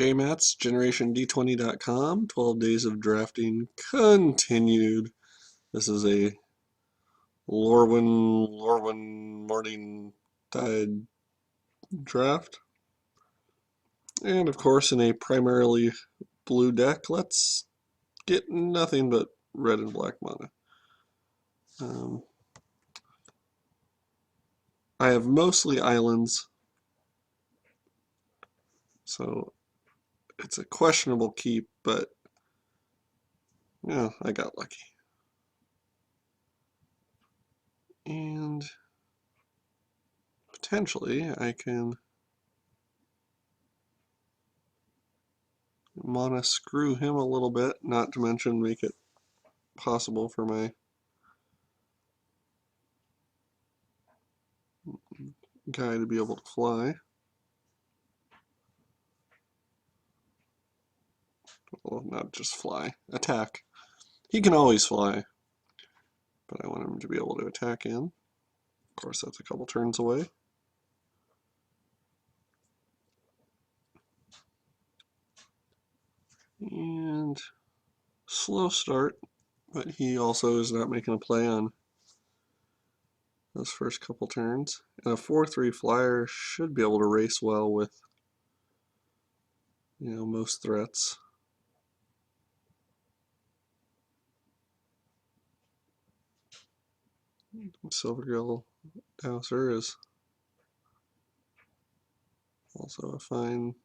JMats, GenerationD20.com, 12 days of drafting continued. This is a Lorwyn Morning Tide draft. And of course, in a primarily blue deck, let's get nothing but red and black mana. I have mostly islands, so it's a questionable keep, but yeah, I got lucky. And potentially I can mana screw him a little bit, not to mention make it possible for my guy to be able to fly. Well, not just fly, attack. He can always fly, but I want him to be able to attack in. Of course, that's a couple turns away. And slow start, but he also is not making a play on those first couple turns. And a 4/3 flyer should be able to race well with, most threats. Silvergill Dowser is also a fine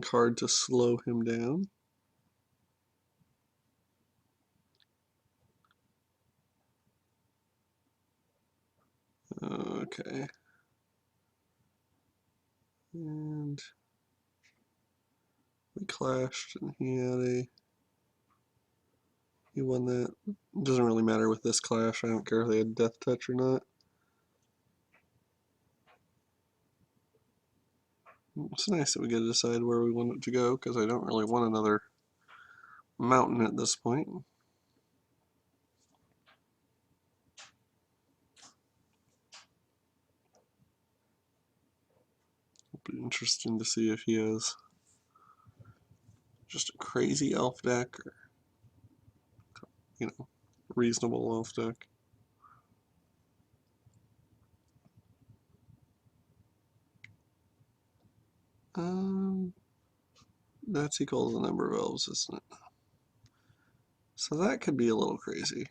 card to slow him down. Okay. And we clashed, and he won that. It doesn't really matter with this clash. I don't care if they had death touch or not. It's nice that we get to decide where we want it to go, because I don't really want another mountain at this point. It'll be interesting to see if he has just a crazy elf deck or, reasonable elf deck. That's equal to the number of elves, isn't it? So that could be a little crazy.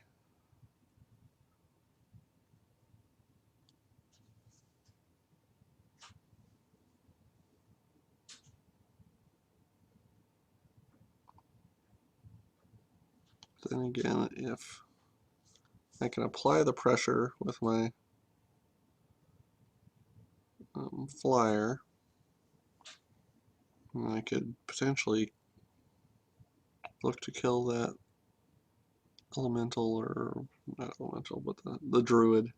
Then again, if I can apply the pressure with my flyer, I could potentially look to kill that elemental, or not elemental, but the druid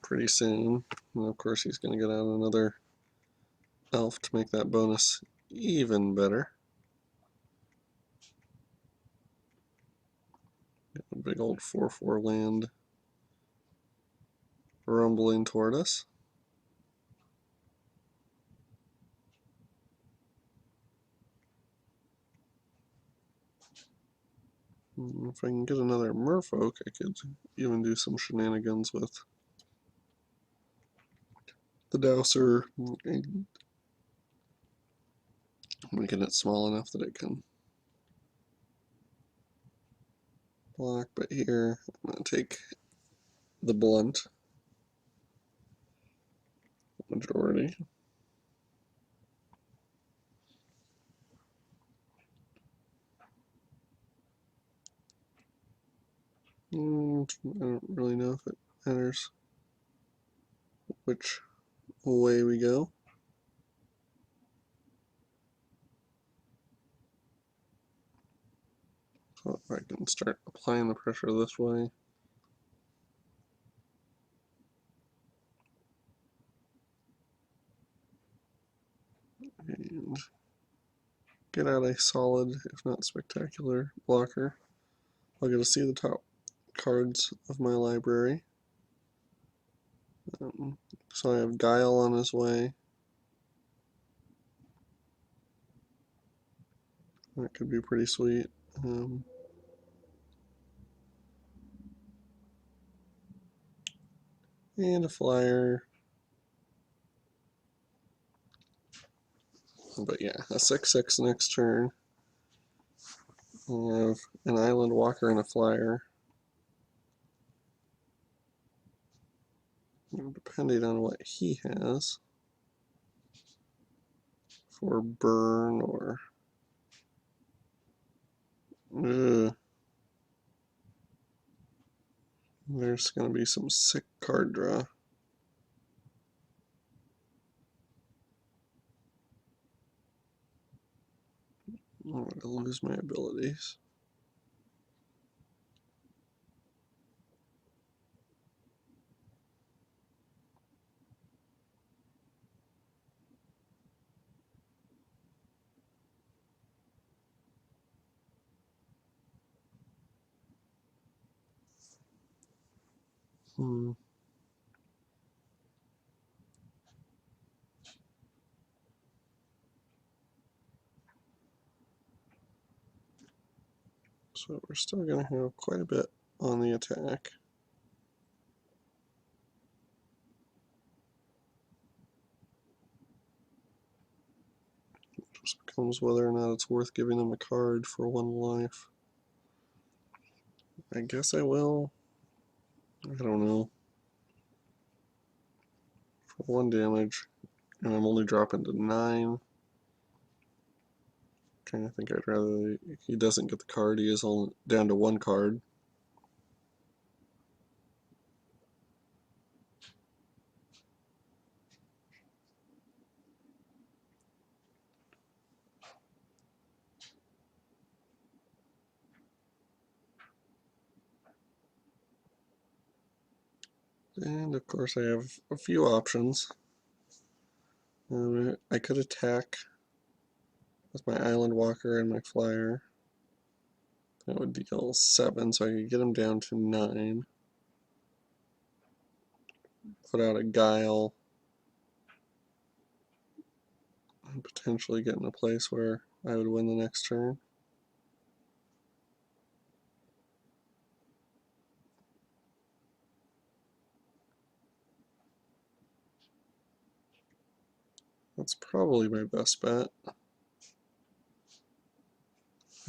pretty soon. And of course he's going to get out another elf to make that bonus even better. Got a big old 4/4 land rumbling toward us. If I can get another merfolk, I could even do some shenanigans with the Dowser, making it small enough that it can block. But here, I'm going to take the blunt majority. I don't really know if it matters which way we go. So if I can start applying the pressure this way. And get out a solid, if not spectacular, blocker. I'll get to see the top cards of my library. So I have Guile on his way. That could be pretty sweet. And a flyer. But yeah, a 6/6 next turn. I have an Island Walker and a flyer. Depending on what he has for burn or there's going to be some sick card draw. I'm going to lose my abilities. So we're still going to have quite a bit on the attack. It just becomes whether or not it's worth giving them a card for 1 life. I guess I will. I don't know. For 1 damage, and I'm only dropping to 9. Kind of think I'd rather he doesn't get the card. He is only down to 1 card. And of course I have a few options. I could attack with my Island Walker and my Flyer. That would deal 7, so I could get him down to 9. Put out a Guile. And potentially get in a place where I would win the next turn. That's probably my best bet.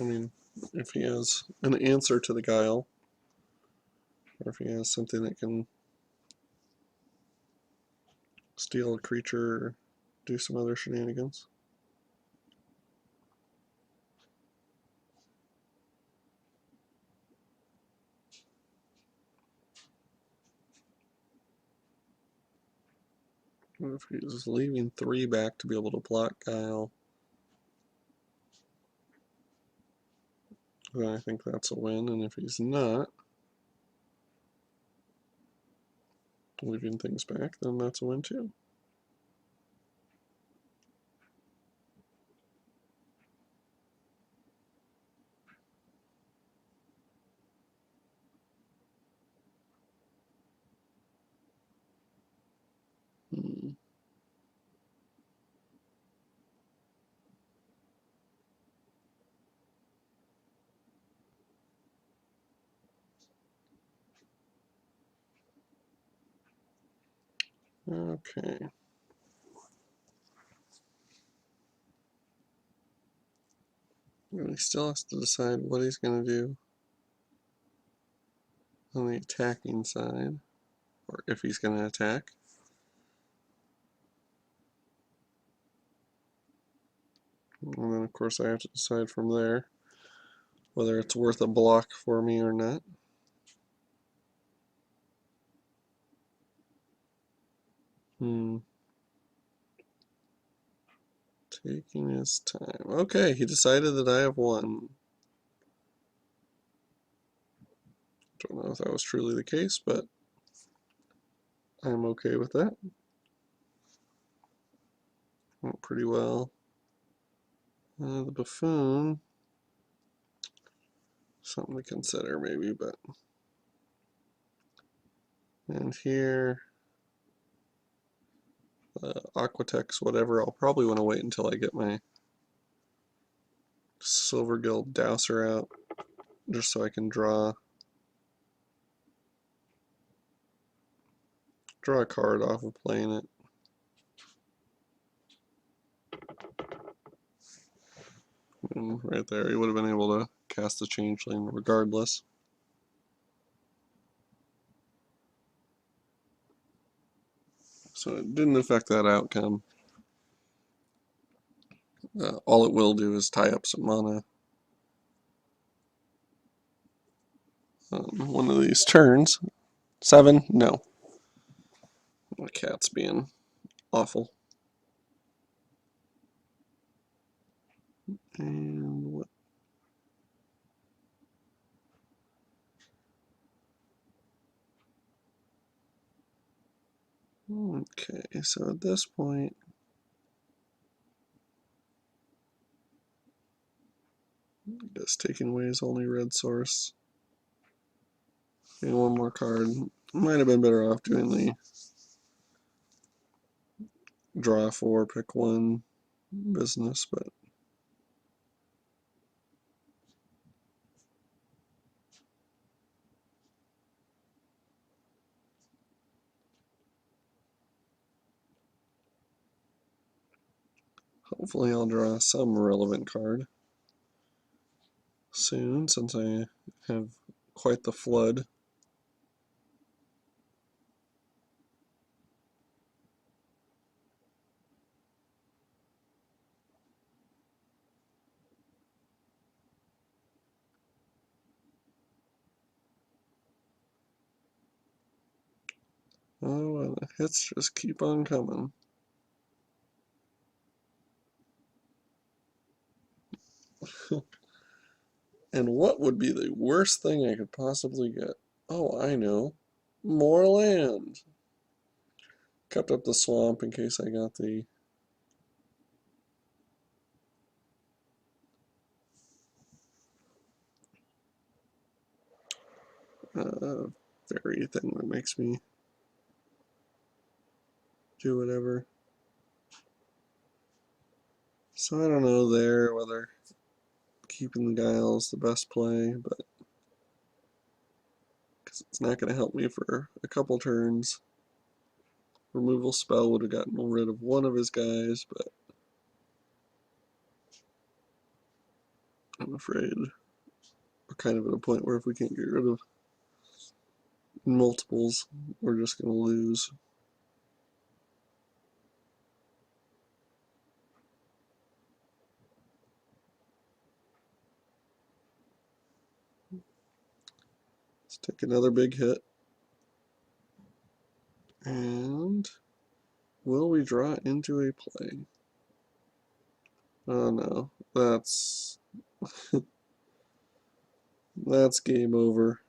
I mean, if he has an answer to the Guile, or if he has something that can steal a creature or do some other shenanigans. If he's leaving 3 back to be able to block Guile, then I think that's a win, and if he's not leaving things back, then that's a win too. Okay. And he still has to decide what he's going to do on the attacking side, or if he's going to attack. And then, of course, I have to decide from there whether it's worth a block for me or not. Taking his time. Okay, he decided that I have won. Don't know if that was truly the case, but I'm okay with that. Went pretty well. The buffoon, something to consider maybe, but And here, Aquatex, whatever, I'll probably want to wait until I get my Silver Guild Dowser out, just so I can draw a card off of playing it. And right there, he would have been able to cast the Changeling regardless. So it didn't affect that outcome. All it will do is tie up some mana on one of these turns. 7? No. The cat's being awful. And what? Okay, so at this point, I guess taking away his only red source. And one more card. Might have been better off doing the draw 4, pick 1 business, but hopefully I'll draw some relevant card soon, since I have quite the flood. Oh, and the hits just keep on coming. And what would be the worst thing I could possibly get? Oh, I know. More land. Kept up the swamp in case I got the fairy thing that makes me do whatever. So I don't know there whether keeping the Guile is the best play, but because it's not going to help me for a couple turns. Removal spell would have gotten rid of one of his guys, but I'm afraid we're kind of at a point where if we can't get rid of multiples, we're just going to lose. Let's take another big hit. And will we draw into a play? Oh no, that's that's game over.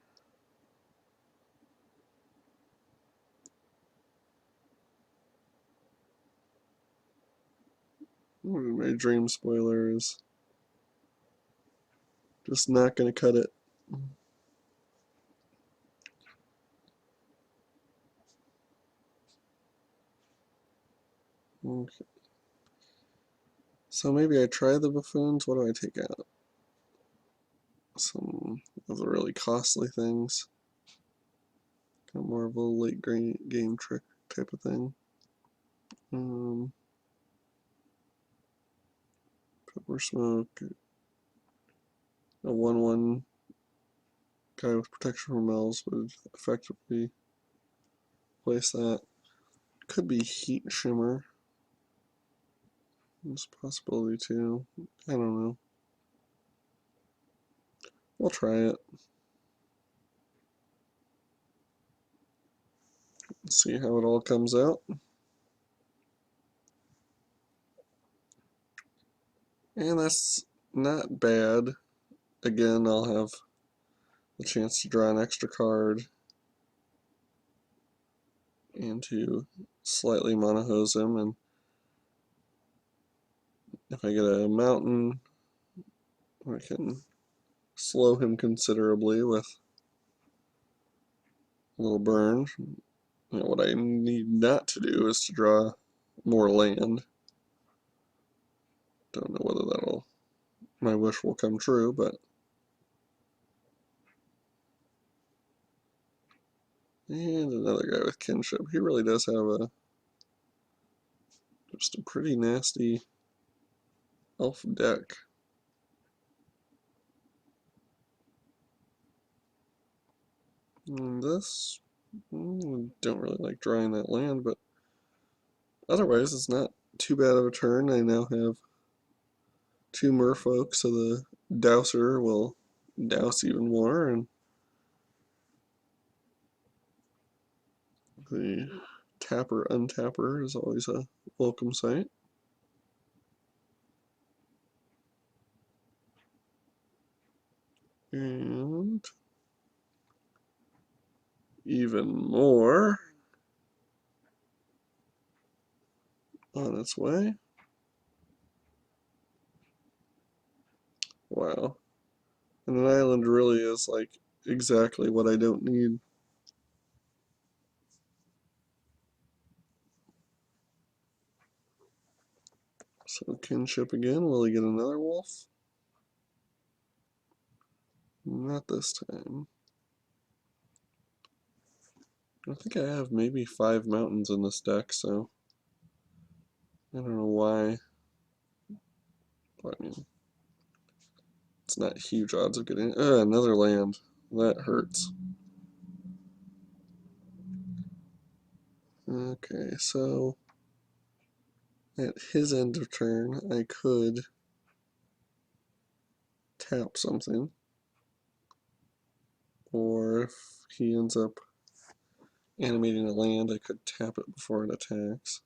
My dream spoiler is just not going to cut it. Okay. So maybe I try the buffoons. What do I take out? Some of the really costly things. Kind of more of a late game trick type of thing. Pepper smoke. A 1/1 guy with protection from elves would effectively place that. Could be heat shimmer. There's a possibility too. I don't know. We'll try it. See how it all comes out. And that's not bad. Again, I'll have the chance to draw an extra card and to slightly monohose him. And if I get a mountain, I can slow him considerably with a little burn. what I need not to do is to draw more land. Don't know whether my wish will come true, but and another guy with kinship. He really does have just a pretty nasty elf deck. And this, don't really like drawing that land, but otherwise it's not too bad of a turn. I now have 2 merfolk, so the douser will douse even more, and the tapper untapper is always a welcome sight. And even more on its way. Wow. And an island really is like exactly what I don't need. So kinship again. Will he get another wolf? Not this time. I think I have maybe 5 mountains in this deck, so I don't know why. But I mean, it's not huge odds of getting another land. That hurts. Okay, so at his end of turn, I could tap something, or if he ends up animating a land, I could tap it before it attacks.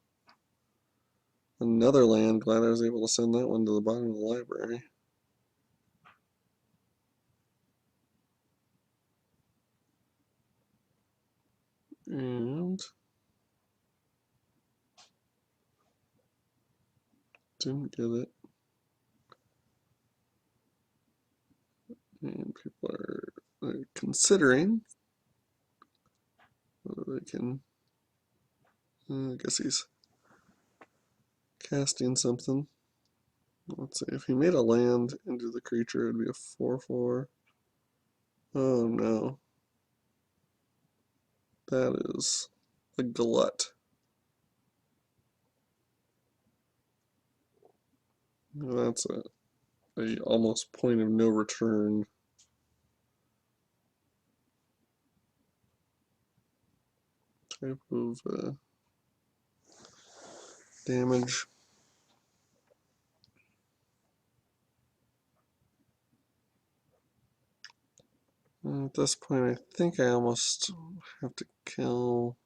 Another land, glad I was able to send that one to the bottom of the library. And didn't get it. And people are considering whether they can. I guess he's casting something. Let's see, if he made a land into the creature, it'd be a 4/4. Oh no. That is a glut. That's a almost point of no return type of damage. At this point, I think I almost have to kill.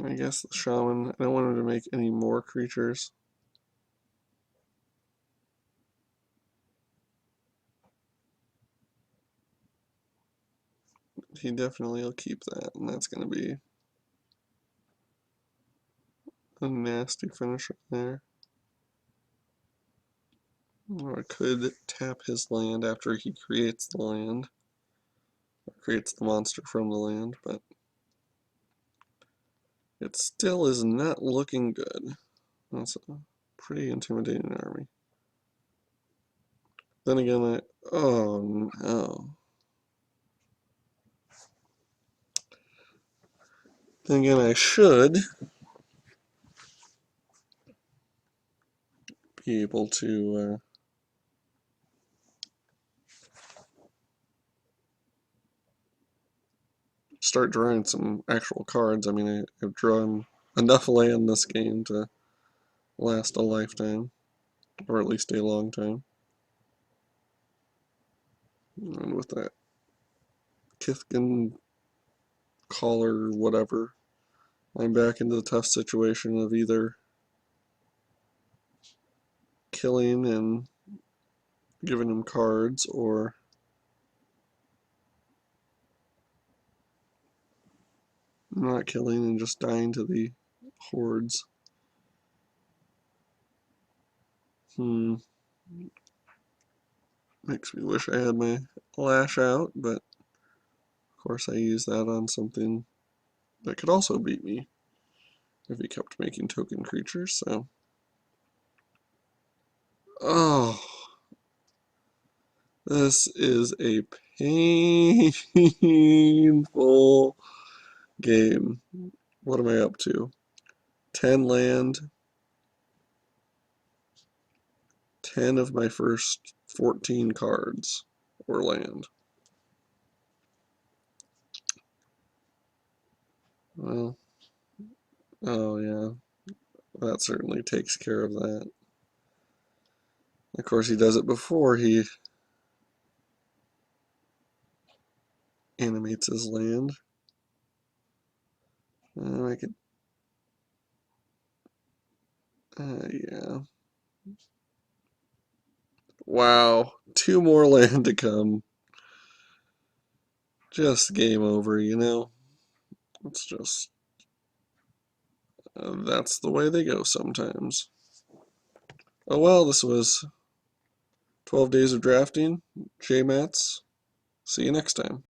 I guess the shaman. I don't want him to make any more creatures. He definitely will keep that, and that's going to be a nasty finisher there. Or I could tap his land after he creates the land, or creates the monster from the land, but it still is not looking good. That's a pretty intimidating army. Then again, oh no. Then again, I should be able to start drawing some actual cards. I mean, I've drawn enough land this game to last a lifetime, or at least a long time. And with that Kithkin collar, whatever, I'm back into the tough situation of either killing and giving him cards, or not killing and just dying to the hordes. Makes me wish I had my lash out, but of course I use that on something that could also beat me if he kept making token creatures, so. Oh, this is a painful game. What am I up to? 10 land, 10 of my first 14 cards or land. Well, oh yeah, that certainly takes care of that. Of course, he does it before he animates his land. I could, yeah. Wow, 2 more land to come. Just game over, you know? It's just, that's the way they go sometimes. Oh well, this was 12 days of drafting. J Mats. See you next time.